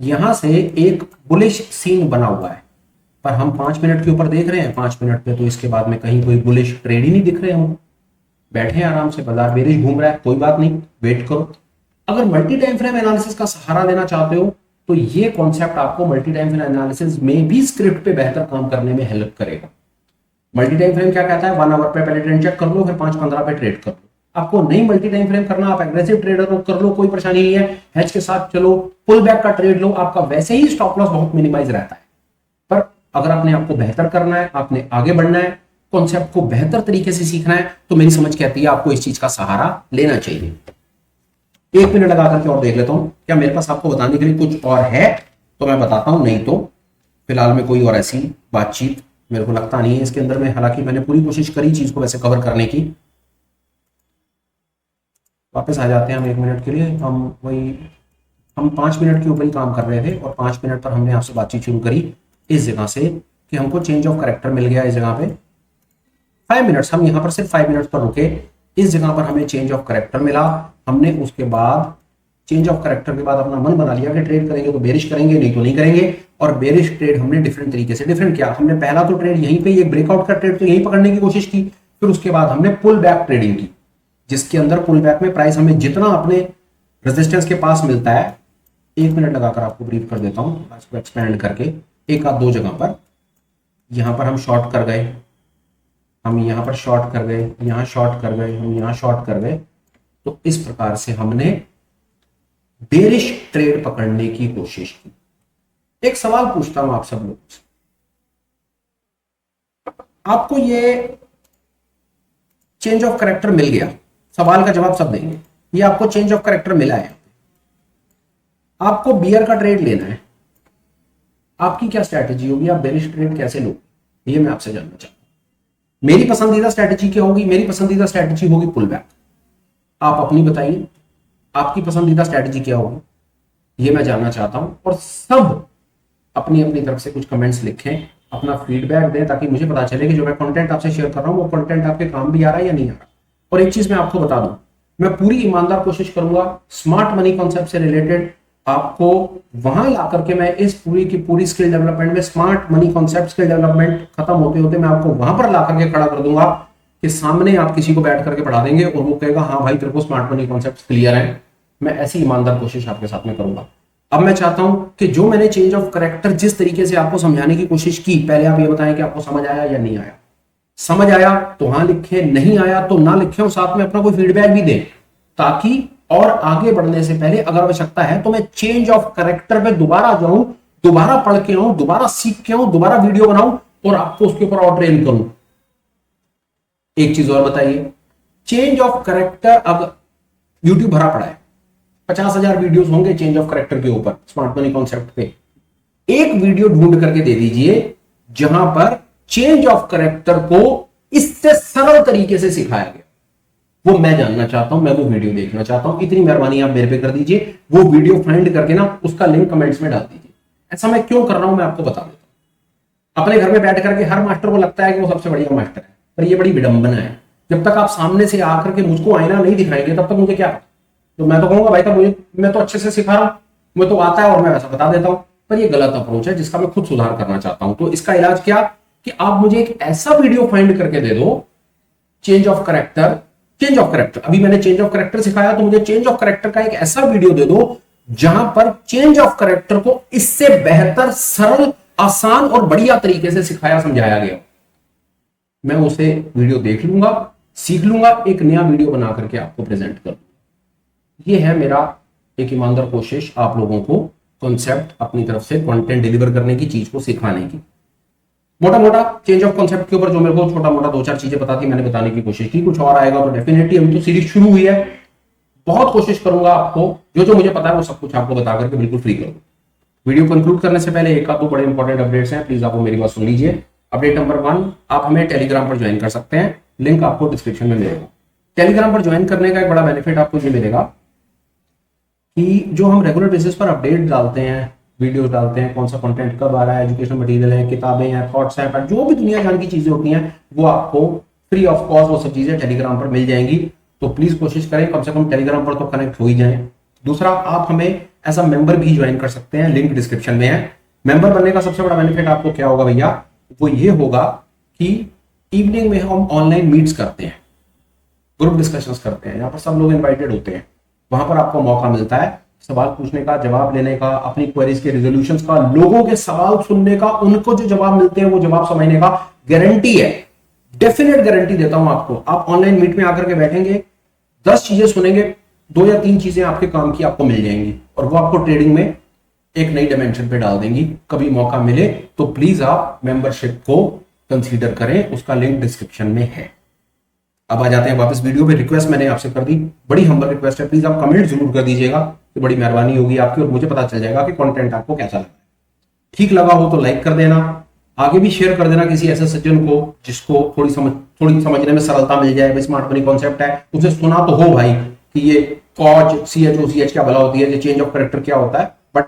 यहां से एक बुलिश सीन बना हुआ है, पर हम 5 मिनट के ऊपर देख रहे हैं। 5 मिनट पे तो इसके बाद में कहीं कोई बुलिश ट्रेड ही नहीं दिख रहे हम। बैठे हैं आराम से, बाजार बेरिश घूम रहा है, कोई बात नहीं, वेट करो। अगर मल्टी टाइम फ्रेम एनालिसिस का सहारा लेना चाहते हो तो ये कॉन्सेप्ट आपको मल्टी टाइम फ्रेम एनालिसिस में भी स्क्रिप्ट पे बेहतर काम करने में हेल्प करेगा। मल्टी टाइम फ्रेम क्या कहता है, 1 आवर पे पहले ट्रेंड चेक कर लो, फिर 5-15 पे ट्रेड कर लो। आपको नहीं मल्टी टाइम फ्रेम करना, आप एग्रेसिव ट्रेडर कर लो, कोई परेशानी नहीं है। हेज के साथ चलो, पुल बैक का ट्रेड लो, आपका वैसे ही स्टॉप लॉस बहुत मिनिमाइज रहता है। पर अगर आपने आपको बेहतर करना है, आपने आगे बढ़ना है, कॉन्सेप्ट को बेहतर तरीके से सीखना है, तो मेरी समझ कहती है आपको इस चीज का सहारा लेना चाहिए। 1 मिनट लगा करके और देख लेता हूं, क्या मेरे पास आपको बताने के लिए कुछ और है तो मैं बताता हूं, नहीं तो फिलहाल में कोई और ऐसी बातचीत मेरे को लगता नहीं है इसके अंदर में। हालांकि मैंने पूरी कोशिश करी चीज को वैसे कवर करने की। वापस आ जाते हैं हम 1 मिनट के लिए। हम 5 मिनट के ऊपर ही काम कर रहे थे और 5 मिनट पर हमने आपसे बातचीत शुरू करी इस जगह से कि हमको चेंज ऑफ करेक्टर मिल गया इस जगह पे। 5 मिनट्स हम यहाँ पर सिर्फ 5 मिनट्स पर रुके। इस जगह पर हमें चेंज ऑफ करेक्टर मिला। हमने उसके बाद चेंज ऑफ करेक्टर के बाद अपना मन बना लिया कि ट्रेड करेंगे तो बेरिश करेंगे, नहीं तो नहीं करेंगे। और बेरिश ट्रेड हमने डिफरेंट तरीके से, डिफरेंट क्या, हमने पहला तो ट्रेड यहीं पे ये ब्रेकआउट का ट्रेड तो यहीं पकड़ने की कोशिश की। फिर उसके बाद हमने पुल बैक ट्रेडिंग की, जिसके अंदर पुल बैक में प्राइस हमें जितना अपने रेजिस्टेंस के पास मिलता है, 1 मिनट लगाकर आपको ब्रीफ कर देता हूं, इसको एक्सपेंड करके। एक आध दो जगह पर, यहां पर हम शॉर्ट कर गए, हम यहां पर शॉर्ट कर गए, यहां शॉर्ट कर गए, हम यहां शॉर्ट कर गए। तो इस प्रकार से हमने बेरिश ट्रेड पकड़ने की कोशिश की। एक सवाल पूछता हूं आप सब लोगों से, आपको ये चेंज ऑफ करेक्टर मिल गया, सवाल का जवाब सब देंगे। ये आपको चेंज ऑफ करेक्टर मिला है, आपको बियर का ट्रेड लेना है, आपकी क्या स्ट्रैटेजी होगी, आप बेरिश ट्रेड कैसे लोगे, ये मैं आपसे जानना चाहता हूं। मेरी पसंदीदा स्ट्रैटेजी क्या होगी? मेरी पसंदीदा स्ट्रैटेजी होगी पुल बैक। आप अपनी बताइए, आपकी पसंदीदा स्ट्रैटेजी क्या होगी, ये मैं जानना चाहता हूं। और सब अपनी अपनी तरफ से कुछ कमेंट्स लिखें अपना फीडबैक दें, ताकि मुझे पता चले कि जो मैं कंटेंट आपसे शेयर कर रहा हूँ वो कंटेंट आपके काम भी आ रहा है या नहीं आ रहा। और एक चीज मैं आपको बता दूं, मैं पूरी ईमानदार कोशिश करूंगा स्मार्ट मनी कॉन्सेप्ट से रिलेटेड आपको वहां ला करके मैं इस पूरी की पूरी स्किल डेवलपमेंट में, smart money concept skill development खत्म होते होते मैं आपको वहां पर ला करके खड़ा कर दूंगा कि सामने आप किसी को बैठ करके पढ़ा देंगे और वो कहेगा हाँ भाई तेरे को स्मार्ट मनी कॉन्सेप्ट क्लियर है। मैं ऐसी ईमानदार कोशिश आपके साथ में करूंगा। अब मैं चाहता हूं कि जो मैंने चेंज ऑफ करेक्टर जिस तरीके से आपको समझाने की कोशिश की, पहले आप ये बताएं कि आपको समझ आया या नहीं आया। समझ आया तो हाँ लिखे, नहीं आया तो ना लिखे, और साथ में अपना कोई फीडबैक भी दें, ताकि और आगे बढ़ने से पहले अगर आवश्यकता है तो मैं चेंज ऑफ करेक्टर पे दोबारा जाऊं, दोबारा पढ़ के आऊं, दोबारा सीख के आऊं, दोबारा वीडियो बनाऊं और आपको उसके ऊपर और ट्रेन करूं। एक चीज और बताइए, चेंज ऑफ करेक्टर अब यूट्यूब भरा पड़ा है, 50,000 वीडियोस होंगे चेंज ऑफ करेक्टर के ऊपर, स्मार्ट मनी कॉन्सेप्ट पे। एक वीडियो ढूंढ करके दे दीजिए जहां पर चेंज ऑफ करेक्टर को इससे सरल तरीके से सिखाया गया, वो मैं जानना चाहता हूं, मैं वो वीडियो देखना चाहता हूं। इतनी मेहरबानी आप मेरे पे कर दीजिए, वो वीडियो फाइंड करके ना उसका लिंक कमेंट्स में डाल दीजिए। ऐसा मैं क्यों कर रहा हूं मैं आपको बता देता हूं। अपने घर में बैठ करके हर मास्टर को लगता है कि वो सबसे बढ़िया मास्टर है, पर ये बड़ी विडंबना है। जब तक आप सामने से आकर के मुझको आईना नहीं दिखाएंगे तब तक मुझे क्या, तो मैं तो कहूंगा भाई का मुझे, मैं तो अच्छे से सिखा रहा हूं, मुझे तो आता है और मैं वैसा बता देता हूं, पर ये गलत अप्रोच है जिसका मैं खुद सुधार करना चाहता हूं। तो इसका इलाज क्या कि आप मुझे एक ऐसा वीडियो फाइंड करके दे दो, चेंज ऑफ करेक्टर, अभी मैंने चेंज ऑफ करेक्टर सिखाया तो मुझे चेंज ऑफ करेक्टर का एक ऐसा वीडियो दे दो जहां पर चेंज ऑफ करेक्टर को इससे बेहतर, सरल, आसान और बढ़िया तरीके से सिखाया समझाया गया। मैं उसे वीडियो देख लूंगा, सीख लूंगा, एक नया वीडियो बना करके आपको प्रेजेंट कर दूंगा। ये है मेरा एक ईमानदार कोशिश आप लोगों को कॉन्सेप्ट अपनी तरफ से कंटेंट डिलीवर करने की, चीज को सिखाने की। मोटा मोटा चेंज ऑफ कॉन्सेप्ट के ऊपर जो मेरे को छोटा मोटा 2-4 चीजें पता थी मैंने बताने की कोशिश की। कुछ और आएगा तो डेफिनेटली, अभी तो सीरीज शुरू हुई है, बहुत कोशिश करूंगा आपको जो जो मुझे पता है वो सब कुछ आपको बता करके बिल्कुल फ्री करूंगा। वीडियो कंक्लूड करने से पहले एक आध दो बड़े इंपॉर्टेंट अपडेट्स हैं, प्लीज आप मेरी बात सुन लीजिए। अपडेट नंबर 1, आप हमें टेलीग्राम पर ज्वाइन कर सकते हैं, लिंक आपको डिस्क्रिप्शन में मिलेगा। टेलीग्राम पर ज्वाइन करने का एक बड़ा बेनिफिट आपको ये मिलेगा कि जो हम रेगुलर बेसिस पर अपडेट डालते हैं, वीडियोस डालते हैं, कौन सा कंटेंट कब आ रहा है, एजुकेशन मटेरियल है, किताबें हैं, थॉट्स हैं, जो भी दुनिया जान की चीजें होती हैं वो आपको फ्री ऑफ कॉस्ट वो सब चीजें टेलीग्राम पर मिल जाएंगी। तो प्लीज कोशिश करें कम से कम टेलीग्राम पर तो कनेक्ट हो ही जाएं। दूसरा, आप हमें एज अ मेंबर भी ज्वाइन कर सकते हैं, लिंक डिस्क्रिप्शन में है। मेंबर बनने का सबसे बड़ा बेनिफिट आपको क्या होगा भैया, वो ये होगा कि इवनिंग में हम ऑनलाइन मीट्स करते हैं, ग्रुप डिस्कशंस करते हैं, यहाँ पर सब लोग इन्वाइटेड होते हैं। वहां पर आपको मौका मिलता है सवाल पूछने का, जवाब लेने का, अपनी क्वेरीज के रिजोल्यूशंस का, लोगों के सवाल सुनने का, उनको जो जवाब मिलते हैं वो जवाब समझने का। गारंटी है, डेफिनेट गारंटी देता हूं आपको। आप ऑनलाइन मीट में आकर के बैठेंगे, 10 चीजें सुनेंगे, 2 या 3 चीजें आपके काम की आपको मिल जाएंगी और वो आपको ट्रेडिंग में एक नई डायमेंशन पे डाल देंगी। कभी मौका मिले तो प्लीज आप मेंबरशिप को कंसीडर करें, उसका लिंक डिस्क्रिप्शन में है। अब आ जाते हैं वापस वीडियो पे। रिक्वेस्ट मैंने आपसे कर दी, बड़ी हम्बल रिक्वेस्ट है, प्लीज आप कमेंट जरूर कर दीजिएगा, तो बड़ी मेहरबानी होगी आपकी और मुझे पता चल जाएगा कि कंटेंट आपको कैसा लगा। ठीक लगा हो तो लाइक कर देना, आगे भी शेयर कर देना किसी ऐसे सज्जन को जिसको थोड़ी समझने में सरलता मिल जाए। भाई स्मार्ट मनी कॉन्सेप्ट है, उसे सुना तो हो भाई कि ये कॉज CHOCH क्या भला होती है, ये चेंज ऑफ करेक्टर क्या होता है, बट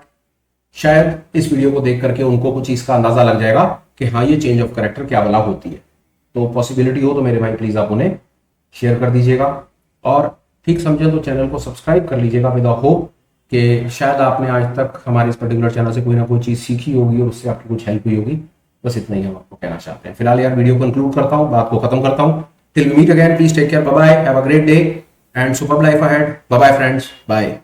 शायद इस वीडियो को देख करके उनको कुछ इसका अंदाजा लग जाएगा कि हाँ ये चेंज ऑफ करेक्टर क्या भला होती है। तो पॉसिबिलिटी हो तो मेरे भाई प्लीज आप उन्हें शेयर कर दीजिएगा और ठीक समझे तो चैनल को सब्सक्राइब कर लीजिएगा विद द होप कि शायद आपने आज तक हमारे इस पर्टिकुलर चैनल से कोई ना कोई चीज सीखी होगी और उससे आपकी कुछ हेल्प हुई होगी। बस इतना ही हम आपको कहना चाहते हैं। फिलहाल यार वीडियो कंक्लूड करता हूं, बात को खत्म करता हूं। Till we meet again, please take care, bye bye, have a great day and superb life ahead. Bye bye friends, bye.